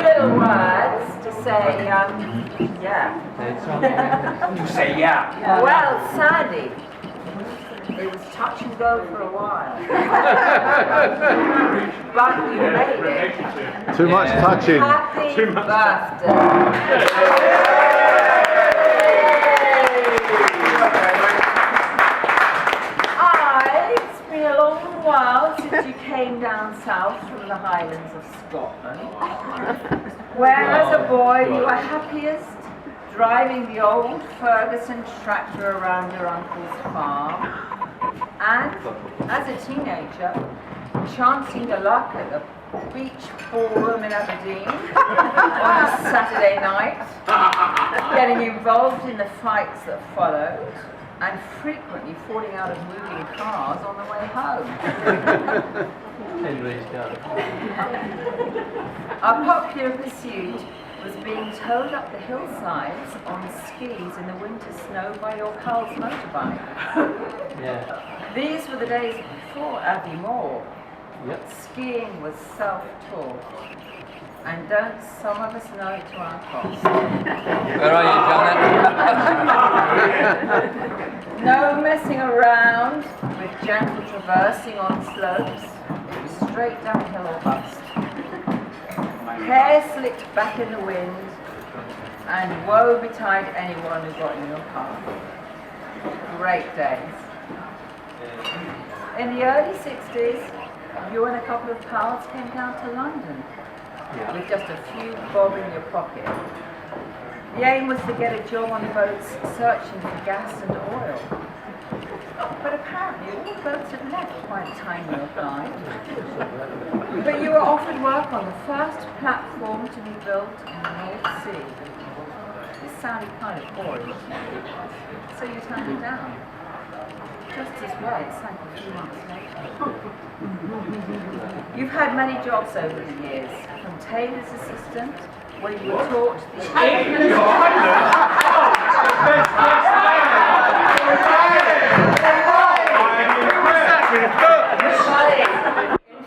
little words to say, yeah. To say yeah. Well, Sandy, it was touch and go for a while. But you made it. Too much touching. Happy birthday. It's been a long while since you came down south from the Highlands of Scotland, where as a boy you were happiest driving the old Ferguson tractor around your uncle's farm, and as a teenager chancing your luck at the beach ballroom in Aberdeen on a Saturday night, getting involved in the fights that followed, and frequently falling out of moving cars on the way home. Our popular pursuit was being towed up the hillsides on skis in the winter snow by your Carl's motorbike. These were the days before Abbey Moor. Skiing was self-taught. And don't some of us know it to our cost. Where are you, Janet? No messing around with gentle traversing on slopes. It was straight downhill or bust. Hair slicked back in the wind, and woe betide anyone who got in your car. Great days. In the early 60s, you and a couple of pals came down to London with just a few bob in your pocket. The aim was to get a job on boats searching for gas and oil. But apparently all the boats had left by the time you applied. But you were offered work on the first platform to be built in the North Sea. This sounded kind of boring, so you turned it down. Just as well, it sank a few months later. You've had many jobs over the years, from tailor's assistant, where you were taught the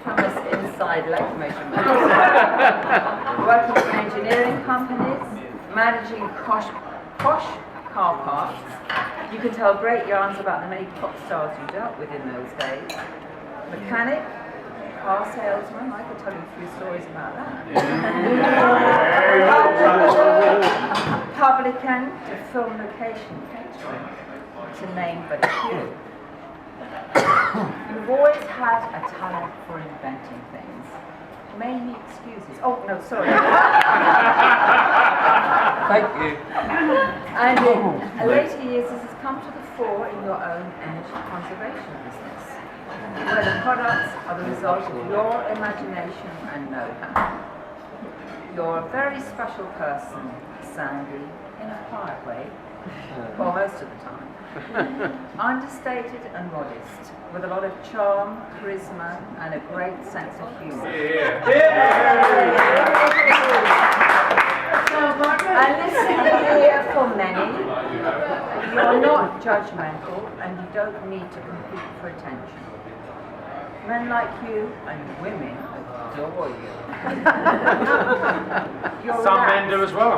infamous inside leg measurements, working for engineering companies, managing posh car parks. You can tell great yarns about the many pop stars you dealt with in those days. Mechanic, car salesman, I could tell you a few stories about that. Publican to film location catering, to name but a few. You've always had a talent for inventing things. Mainly excuses. Oh, no, sorry. Thank you. And in later years, this has come to the fore in your own energy conservation business, where the products are the result of your imagination and know-how. You're a very special person, Sandy, in a quiet way, well, most of the time. Understated and modest, with a lot of charm, charisma, and a great sense of humour. And listen here for many, you're not judgmental and you don't need to compete for attention. Men like you and women adore you. Some men do as well.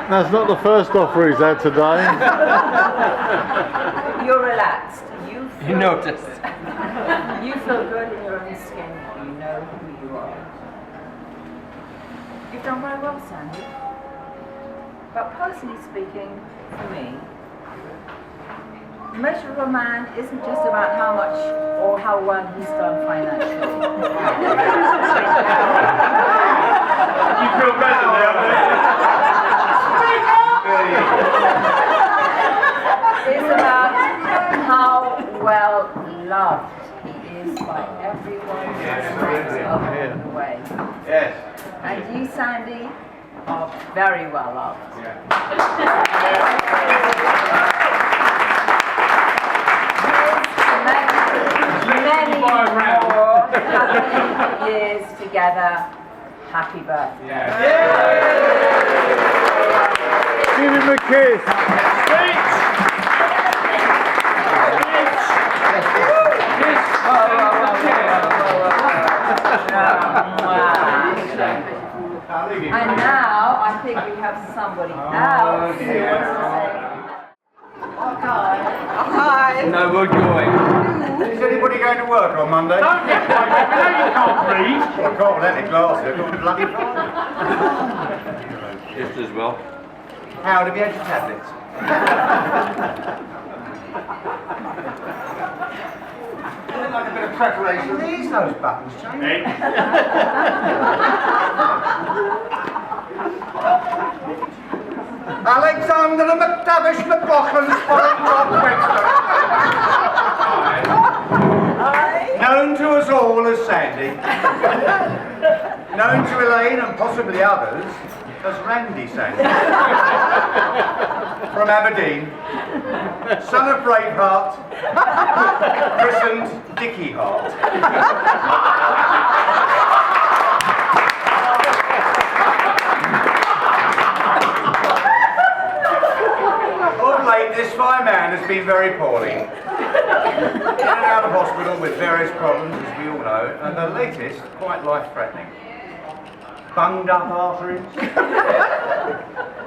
That's not the first offer he's had today. You're relaxed. You noticed. You feel good in your own skin. You know who you are. You've done very well, Sandy. But personally speaking, for me, the measure of a man isn't just about how much or how well he's done financially. You feel better now, It's about how well loved he is by everyone who stands along the way. Yes. And you, Sandy, are very well loved. Many more happy years together. Happy birthday. Give him a kiss. Sweet. And now I think we have somebody else who wants to say. No, we're going. Is anybody going to work on Monday? Don't get quiet, you know you can't breathe. Well, I can't let any glasses. I've got a bloody phone. Just as well. Howard, have you had your tablets? Like a bit of preparation. These those buttons, Jane. Alexander McTavish McLaughlin, Rob Webster. Known to us all as Sandy. Known to Elaine and possibly others as Randy Sandy. From Aberdeen. Son of Braveheart. Christened Dickie Hart. Of late, this fine man has been very poorly. In and out of hospital with various problems, as we all know, and the latest, quite life-threatening. Bunged up arteries,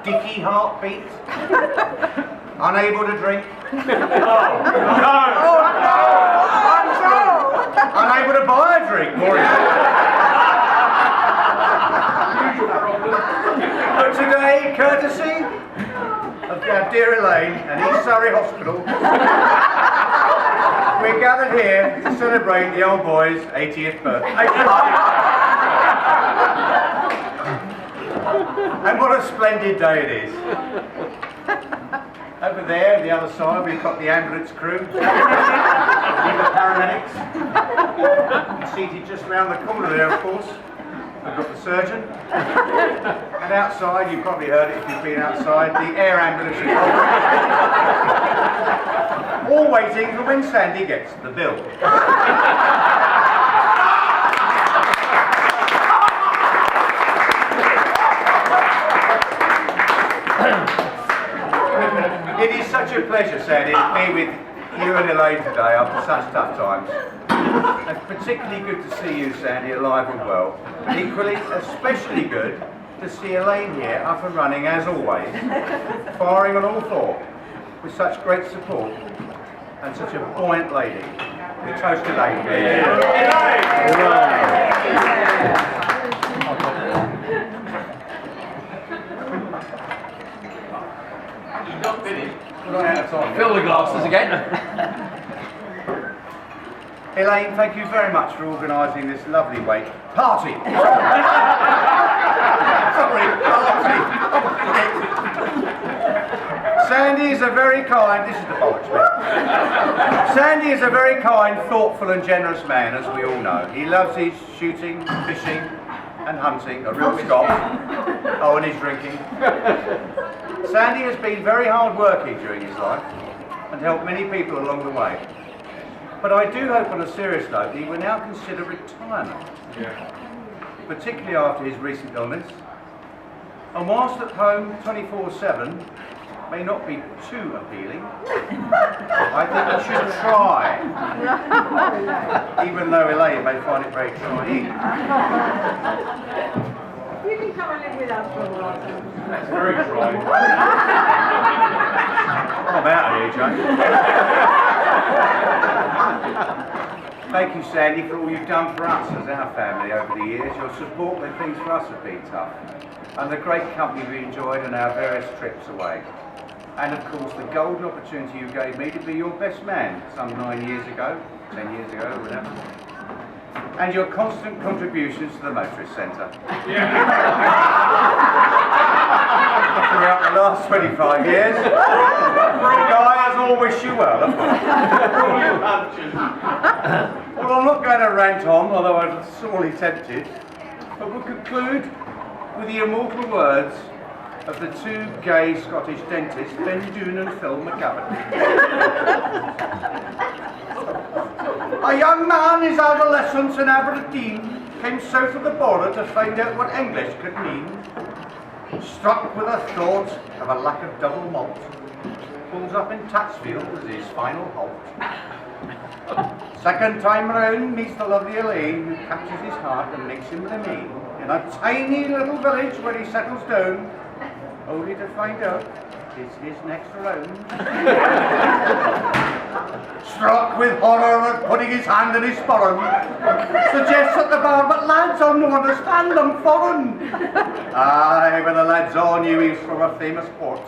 dicky heartbeat, unable to drink, unable to buy a drink, more But today, courtesy of our dear Elaine and East Surrey Hospital, we're gathered here to celebrate the old boy's 80th birthday. And what a splendid day it is. Over there, the other side, we've got the ambulance crew, we've got paramedics, and seated just round the corner there, of course, we've got the surgeon, and outside, you've probably heard it if you've been outside, the air ambulance is all waiting for when Sandy gets the bill. It is such a pleasure, Sandy, to be with you and Elaine today after such tough times. It's particularly good to see you, Sandy, alive and well. But equally, especially good to see Elaine here, up and running as always, firing on all four, with such great support and such a buoyant lady. We toast Elaine. Fill the glasses again. Elaine, thank you very much for organising this lovely party. Sorry, party. Sandy is a very kind, this is the bollocks bit. Sandy is a very kind, thoughtful and generous man, as we all know. He loves his shooting, fishing and hunting, a real Scot. Oh, and his drinking. Sandy has been very hard working during his life and helped many people along the way. But I do hope on a serious note he will now consider retirement, particularly after his recent illness. And whilst at home 24/7 may not be too appealing, I think he should try, even though Elaine may find it very trying. You can come and live with us for a while. That's very dry. I'm out of here, Jane. Thank you, Sandy, for all you've done for us as our family over the years. Your support when things for us have been tough, and the great company we enjoyed on our various trips away. And of course, the golden opportunity you gave me to be your best man some 9 years ago, 10 years ago, or whatever. And your constant contributions to the Motorist Centre. Throughout the last 25 years. Guy, as all wish you well, of course. Well, I'm not going to rant on, although I'm sorely tempted, but we'll conclude with the immortal words of the two gay Scottish dentists, Ben Doone and Phil McGavin. A young man, his adolescence in Aberdeen, came south of the border to find out what English could mean. Struck with a thought of a lack of double malt, pulls up in Tatsfield as his final halt. Second time round meets the lovely Elaine, who captures his heart and makes him remain in a tiny little village where he settles down, only to find out it's his next round. Struck with horror at putting his hand in his sporran, suggests at the bar, but lads, I no understand them foreign. Aye, but the lads all knew he was from a famous port,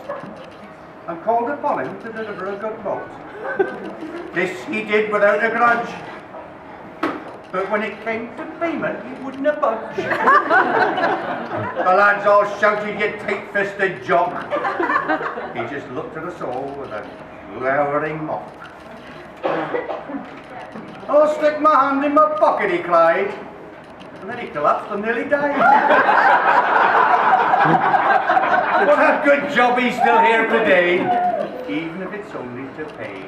and called upon him to deliver a good boat. This he did without a grudge, but when it came to payment, he wouldn't have budge. The lads all shouted, "You tight-fisted jock!" He just looked at us all with a glowering mock. "I'll stick my hand in my pocket," he cried, and then he collapsed and nearly died. What a good job he's still here today, even if it's only to pay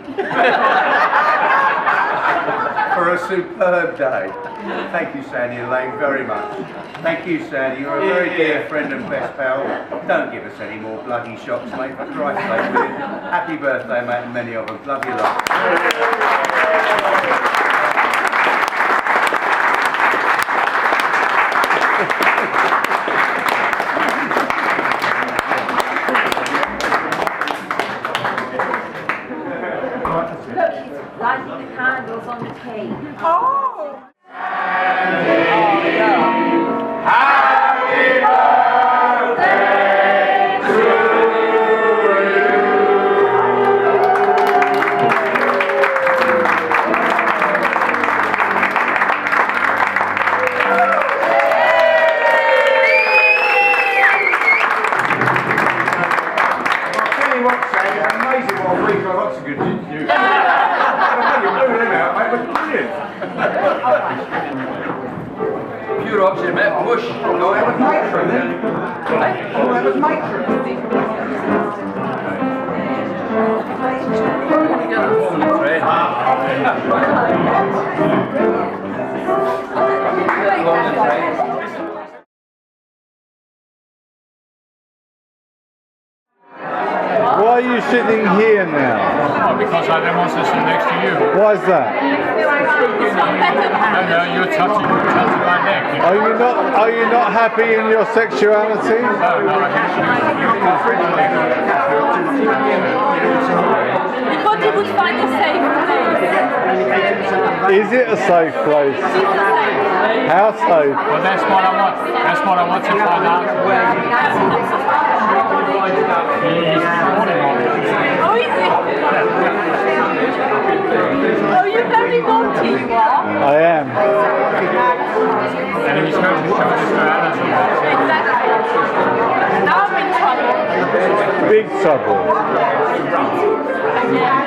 for a superb day. Thank you, Sandy and Elaine, very much. Thank you, Sandy. You're a very dear friend and best pal. Don't give us any more bloody shocks, mate, for Christ's sake, will you? Happy birthday, mate, and many of them. Love you lot. Look, he's lighting the candles on the cake. Oh! Pure oxygen, mate. Push. Oh, that was matron then. Oh, that was matron. Why are you sitting here now? Oh, because I don't want to sit next to you. Why is that? No, you're touching my neck. Are you not happy in your sexuality? No, I We thought you would find a safe place. Is it a safe place? It's a safe place. How safe? Well, that's what I want. That's what I want to find out. Oh, is it? Oh, you're very naughty, you are. I am. And he's going to show this to Alice. Exactly. Now I'm in trouble. Big trouble. Yeah.